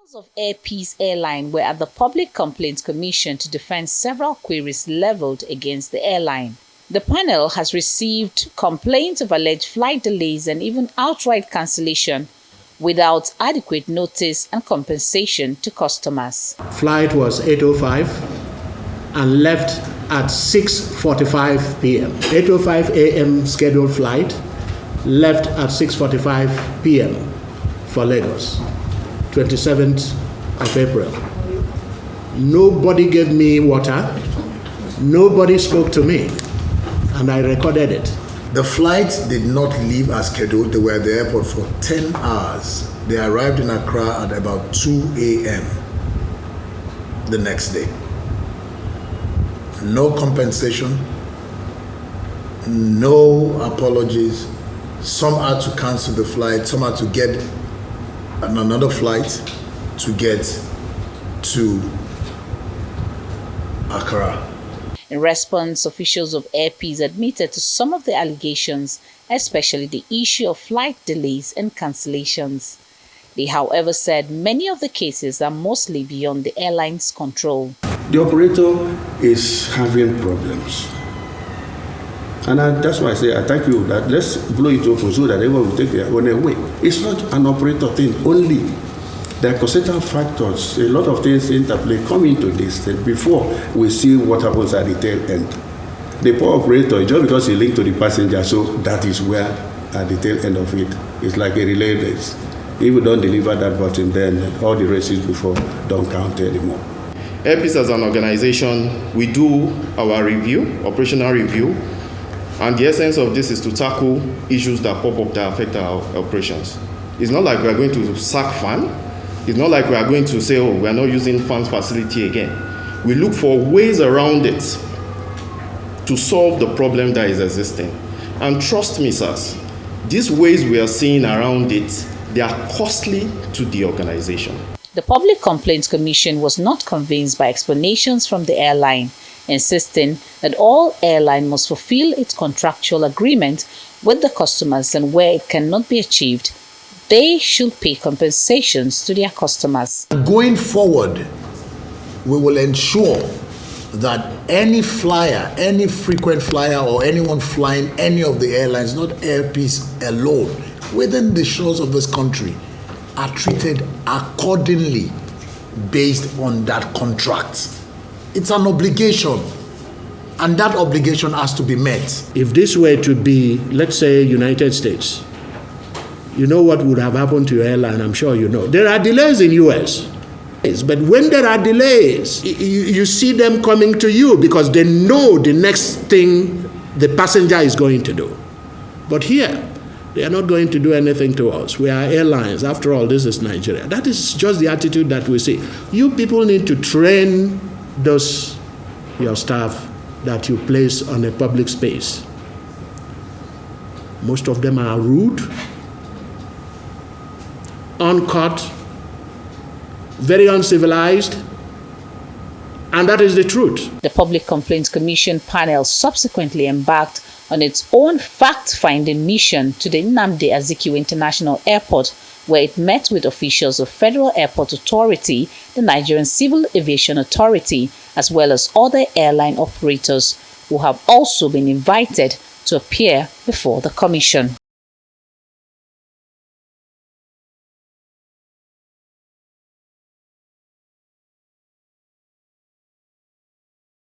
Officials of Air Peace Airline were at the Public Complaints Commission to defend several queries leveled against the airline. The panel has received complaints of alleged flight delays and even outright cancellation without adequate notice and compensation to customers. Flight was 8:05 and left at 6:45 p.m. 8:05 a.m. scheduled flight, left at 6:45 p.m. for Lagos, 27th of April. Nobody gave me water, nobody spoke to me, and I recorded it. The flight did not leave as scheduled. They were at the airport for 10 hours. They arrived in Accra at about 2 a.m. the next day. No compensation, no apologies. Some had to cancel the flight, some had to get another flight to get to Accra. In response, officials of Air Peace admitted to some of the allegations, especially the issue of flight delays and cancellations. They, however, said many of the cases are mostly beyond the airline's control. The operator is having problems. And that's why I say, I thank you that let's blow it open so that everyone will take their own way. It's not an operator thing only. There are constituent factors, a lot of things interplay come into this before we see what happens at the tail end. The poor operator, just because he linked to the passenger, so that is where at the tail end of it, it's like a relay race. If we don't deliver that button, then all the races before don't count anymore. Air Peace as an organization, we do our review, operational review, and the essence of this is to tackle issues that pop up that affect our operations. It's not like we are going to sack FAN. It's not like we are going to say, oh, we are not using FAN's facility again. We look for ways around it to solve the problem that is existing. And trust me, sirs, these ways we are seeing around it, they are costly to the organization. The Public Complaints Commission was not convinced by explanations from the airline, insisting that all airline must fulfill its contractual agreement with the customers, and where it cannot be achieved, they should pay compensations to their customers. Going forward, we will ensure that any flyer, any frequent flyer, or anyone flying any of the airlines, not Air Peace alone, within the shores of this country, are treated accordingly based on that contract. It's an obligation, and that obligation has to be met. If this were to be, let's say, United States, you know what would have happened to your airline, I'm sure you know. There are delays in US. But when there are delays, you see them coming to you because they know the next thing the passenger is going to do. But here, they are not going to do anything to us. We are airlines. After all, this is Nigeria. That is just the attitude that we see. You people need to train your staff that you place on a public space. Most of them are rude, uncut, very uncivilized, and that is the truth. The Public Complaints Commission panel subsequently embarked on its own fact-finding mission to the Nnamdi Azikiwe International Airport, where it met with officials of Federal Airport Authority, the Nigerian Civil Aviation Authority, as well as other airline operators who have also been invited to appear before the commission.